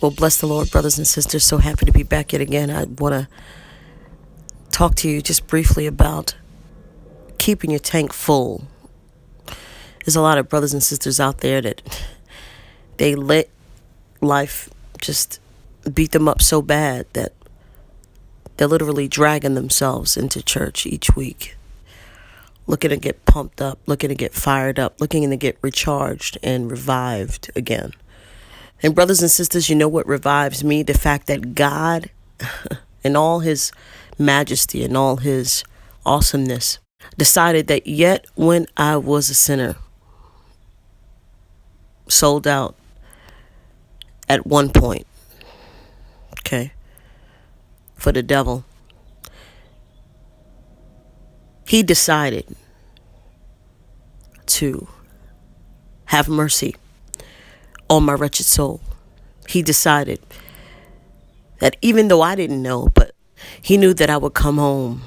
Well, bless the Lord, brothers and sisters. So happy to be back yet again. I want to talk to you just briefly about keeping your tank full. There's a lot of brothers and sisters out there that they let life just beat them up so bad that they're literally dragging themselves into church each week, looking to get pumped up, looking to get fired up, looking to get recharged and revived again. And brothers and sisters, you know what revives me? The fact that God, in all his majesty and all his awesomeness, decided that yet when I was a sinner, sold out at one point, okay, for the devil, he decided to have mercy on my wretched soul. He decided that even though I didn't know, but he knew that I would come home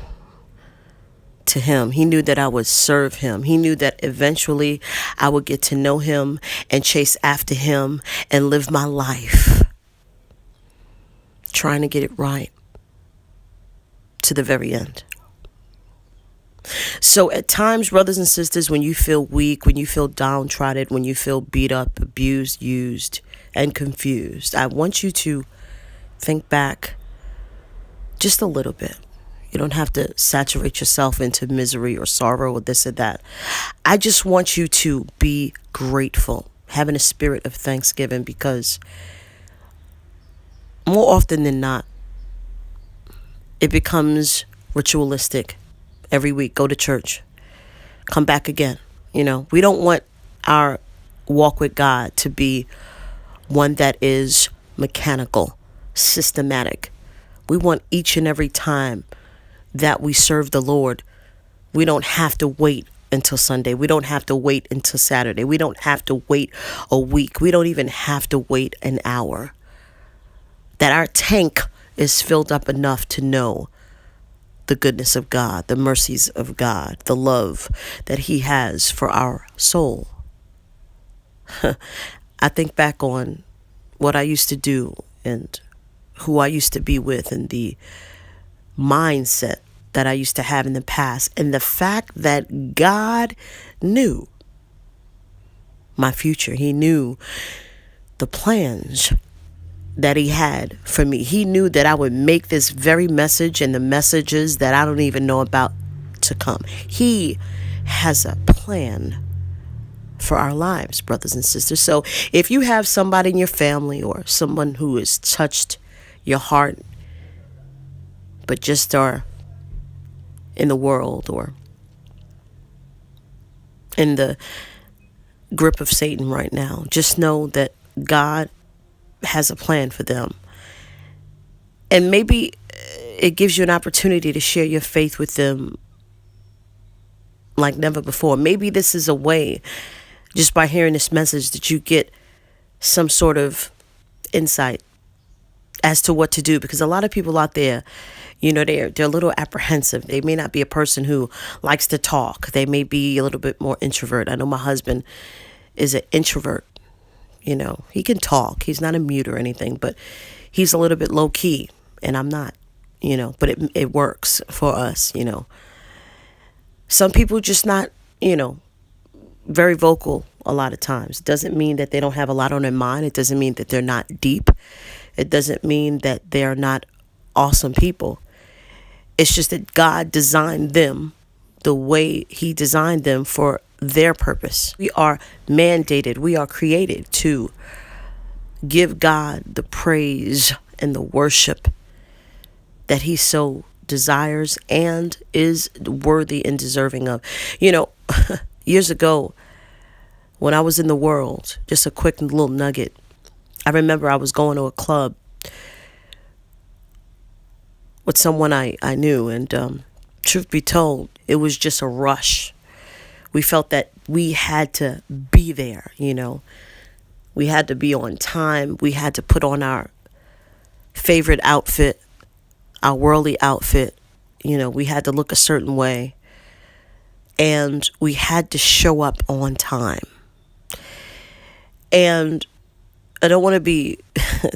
to him. He knew that I would serve him. He knew that eventually I would get to know him and chase after him and live my life trying to get it right to the very end. So at times, brothers and sisters, when you feel weak, when you feel downtrodden, when you feel beat up, abused, used, and confused, I want you to think back just a little bit. You don't have to saturate yourself into misery or sorrow or this or that. I just want you to be grateful, having a spirit of thanksgiving, because more often than not, it becomes ritualistic. Every week, go to church, come back again. You know, we don't want our walk with God to be one that is mechanical, systematic. We want each and every time that we serve the Lord, we don't have to wait until Sunday. We don't have to wait until Saturday. We don't have to wait a week. We don't even have to wait an hour. That our tank is filled up enough to know the goodness of God, the mercies of God, the love that he has for our soul. I think back on what I used to do and who I used to be with and the mindset that I used to have in the past, and the fact that God knew my future. He knew the plans that he had for me. He knew that I would make this very message and the messages that I don't even know about to come. He has a plan for our lives, brothers and sisters. So if you have somebody in your family or someone who has touched your heart, but just are in the world or in the grip of Satan right now, just know that God has a plan for them. And maybe it gives you an opportunity to share your faith with them like never before. Maybe this is a way, just by hearing this message, that you get some sort of insight as to what to do. Because a lot of people out there, you know, they're a little apprehensive. They may not be a person who likes to talk. They may be a little bit more introvert. I know my husband is an introvert. You know, he can talk. He's not a mute or anything, but he's a little bit low key, and I'm not, you know, but it works for us, you know. Some people just not, you know, very vocal a lot of times. It doesn't mean that they don't have a lot on their mind. It doesn't mean that they're not deep. It doesn't mean that they're not awesome people. It's just that God designed them the way he designed them for their purpose. We are mandated, we are created to give God the praise and the worship that he so desires and is worthy and deserving of. You know, years ago, when I was in the world, just a quick little nugget, I remember I was going to a club with someone I knew, and truth be told, it was just a rush. We felt that we had to be there, you know. We had to be on time. We had to put on our favorite outfit, our worldly outfit. You know, we had to look a certain way. And we had to show up on time. And I don't want to be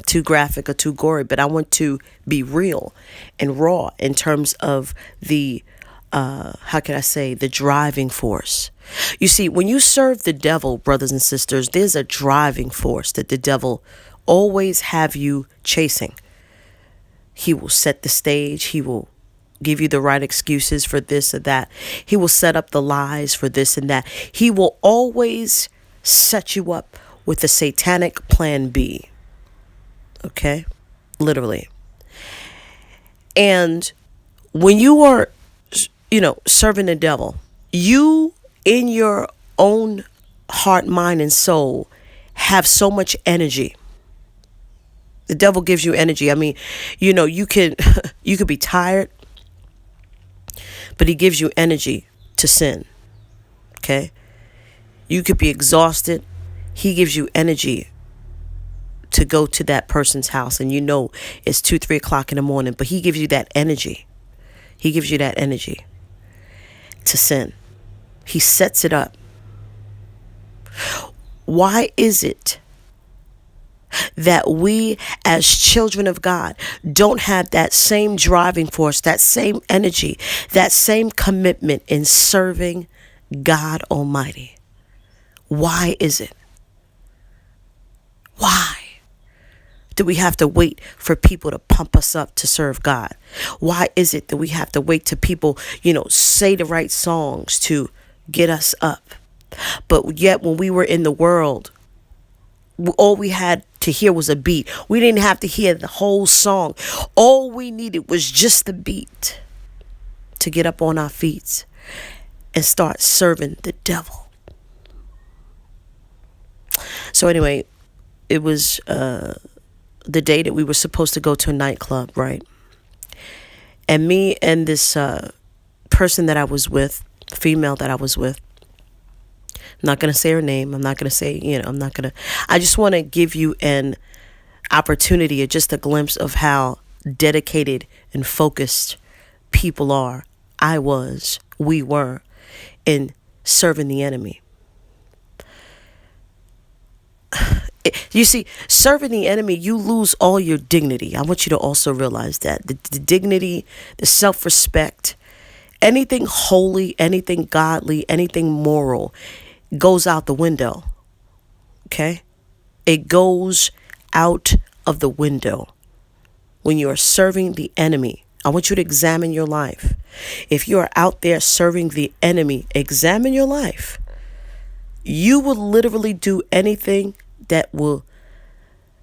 too graphic or too gory, but I want to be real and raw in terms of the, how can I say, the driving force. You see, when you serve the devil, brothers and sisters, there's a driving force that the devil always have you chasing. He will set the stage. He will give you the right excuses for this or that. He will set up the lies for this and that. He will always set you up with a satanic plan B. Okay? Literally. And when you are, serving the devil, you in your own heart, mind, and soul have so much energy. The devil gives you energy. I mean, you could be tired, but he gives you energy to sin. Okay? You could be exhausted. He gives you energy to go to that person's house, and it's 2-3 o'clock in the morning, but he gives you that energy. He gives you that energy to sin. He sets it up. Why is it that we as children of God don't have that same driving force, that same energy, that same commitment in serving God Almighty? Why is it? Why do we have to wait for people to pump us up to serve God? Why is it that we have to wait till people, say the right songs to get us up? But yet when we were in the world, all we had to hear was a beat. We didn't have to hear the whole song. All we needed was just the beat to get up on our feet and start serving the devil. So anyway, it was the day that we were supposed to go to a nightclub, right? And me and this person that I was with, female that I was with, I'm not going to say her name. I'm not going to say, I just want to give you an opportunity or just a glimpse of how dedicated and focused people are. We were in serving the enemy. You see, serving the enemy, you lose all your dignity. I want you to also realize that the dignity, the self-respect, anything holy, anything godly, anything moral goes out the window. Okay? It goes out of the window when you are serving the enemy. I want you to examine your life. If you are out there serving the enemy, examine your life. You will literally do anything that will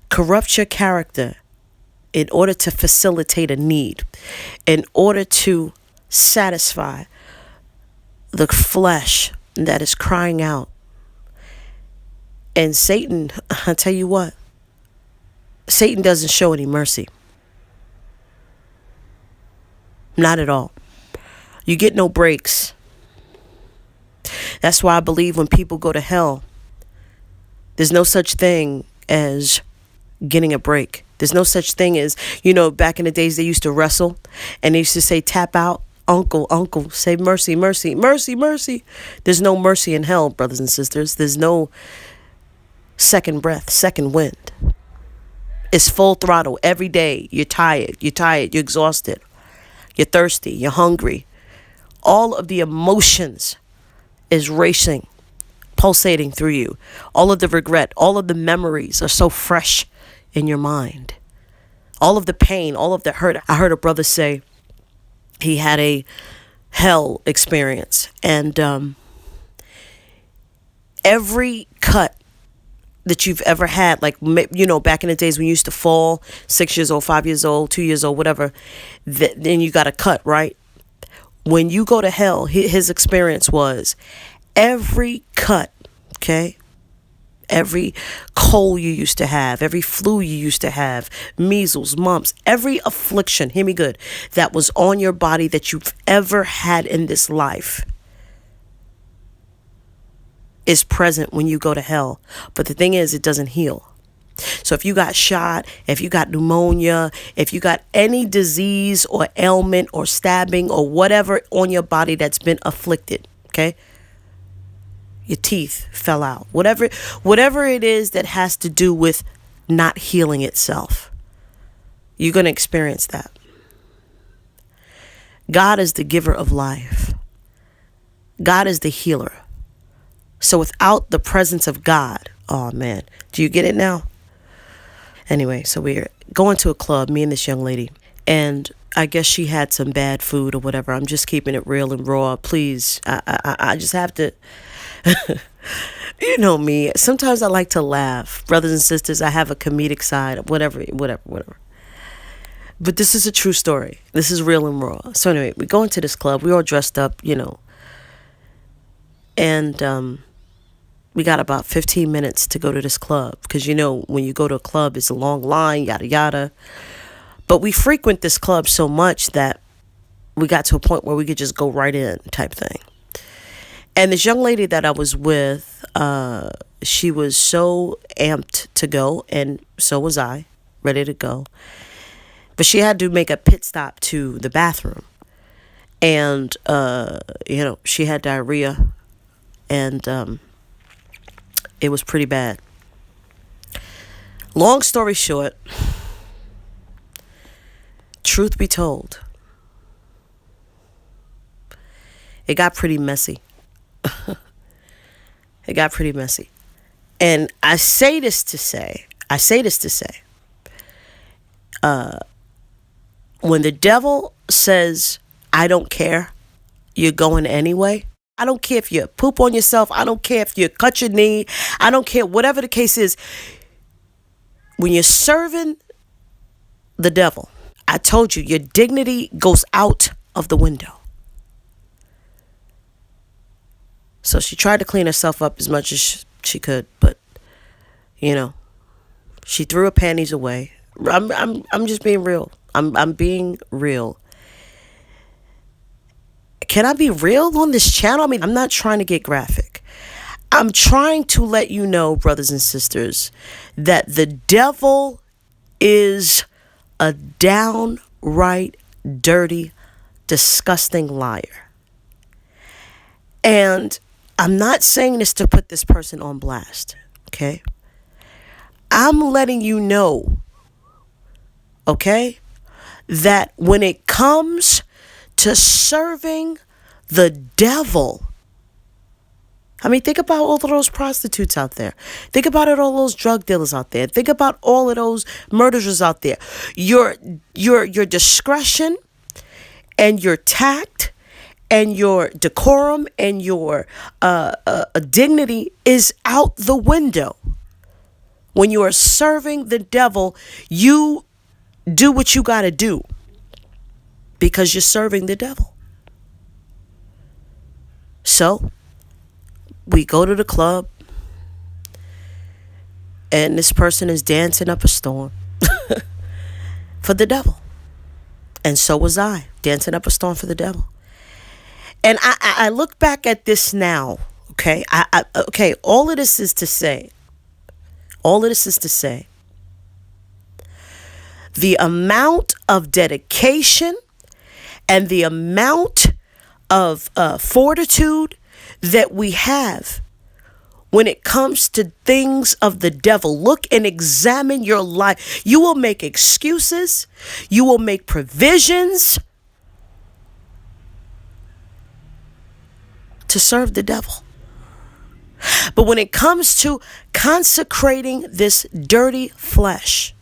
corrupt your character in order to facilitate a need, in order to satisfy the flesh that is crying out. And Satan, I tell you what, Satan doesn't show any mercy. Not at all. You get no breaks. That's why I believe when people go to hell, there's no such thing as getting a break. There's no such thing as, back in the days they used to wrestle and they used to say, tap out, uncle, say mercy, mercy, mercy, mercy. There's no mercy in hell, brothers and sisters. There's no second breath, second wind. It's full throttle every day. You're tired, you're exhausted, you're thirsty, you're hungry. All of the emotions is racing, pulsating through you. All of the regret, all of the memories are so fresh in your mind. All of the pain, all of the hurt. I heard a brother say he had a hell experience, and every cut that you've ever had, like, back in the days when you used to fall 6 years old, 5 years old, 2 years old, whatever, then you got a cut, right? When you go to hell, his experience was every cut, okay? Every cold you used to have, every flu you used to have, measles, mumps, every affliction, hear me good, that was on your body that you've ever had in this life is present when you go to hell. But the thing is, it doesn't heal. So if you got shot, if you got pneumonia, if you got any disease or ailment or stabbing or whatever on your body that's been afflicted, okay? Your teeth fell out. Whatever it is that has to do with not healing itself. You're going to experience that. God is the giver of life. God is the healer. So without the presence of God, oh man, do you get it now? Anyway, so we're going to a club, me and this young lady, and I guess she had some bad food or whatever. I'm just keeping it real and raw. Please, I just have to, you know me. Sometimes I like to laugh. Brothers and sisters, I have a comedic side, whatever. But this is a true story. This is real and raw. So anyway, we go into this club. We all dressed up, and we got about 15 minutes to go to this club. Because, when you go to a club, it's a long line, yada, yada. But we frequent this club so much that we got to a point where we could just go right in type thing. And this young lady that I was with, she was so amped to go, and so was I, ready to go. But she had to make a pit stop to the bathroom. And, she had diarrhea, and it was pretty bad. Long story short, truth be told, it got pretty messy. It got pretty messy. And I say this to say, when the devil says, I don't care, you're going anyway. I don't care if you poop on yourself. I don't care if you cut your knee. I don't care, whatever the case is. When you're serving the devil, I told you, your dignity goes out of the window. So she tried to clean herself up as much as she could, but she threw her panties away. I'm just being real. I'm being real. Can I be real on this channel? I mean, I'm not trying to get graphic. I'm trying to let you know, brothers and sisters, that the devil is a downright dirty, disgusting liar. And I'm not saying this to put this person on blast, okay? I'm letting you know, okay, that when it comes to serving the devil, I mean, think about all of those prostitutes out there. Think about all those drug dealers out there. Think about all of those murderers out there. Your discretion and your tact and your decorum and your dignity is out the window. When you are serving the devil, you do what you got to do because you're serving the devil. So we go to the club, and this person is dancing up a storm for the devil. And so was I, dancing up a storm for the devil. And I look back at this now, okay? Okay, all of this is to say, the amount of dedication and the amount of fortitude that we have when it comes to things of the devil. Look and examine your life. You will make excuses. You will make provisions to serve the devil. But when it comes to consecrating this dirty flesh,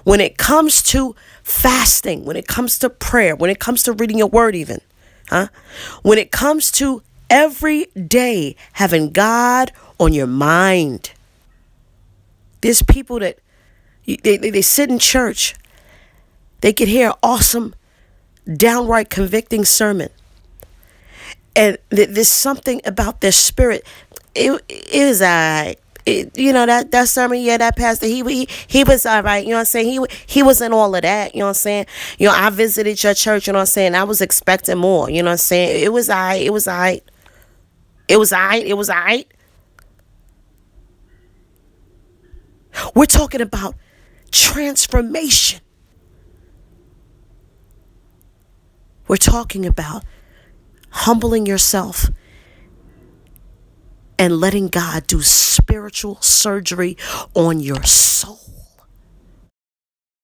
when it comes to fasting, when it comes to prayer, when it comes to reading your word even, when it comes to every day having God on your mind, there's people that they sit in church. They could hear an awesome, downright convicting sermon. And there's something about their spirit. It is all right. That sermon, that pastor, he was all right. You know what I'm saying? He wasn't all of that. You know what I'm saying? I visited your church. You know what I'm saying? I was expecting more. You know what I'm saying? It was all right. It was all right. It was all right. It was all right. We're talking about transformation. We're talking about humbling yourself and letting God do spiritual surgery on your soul.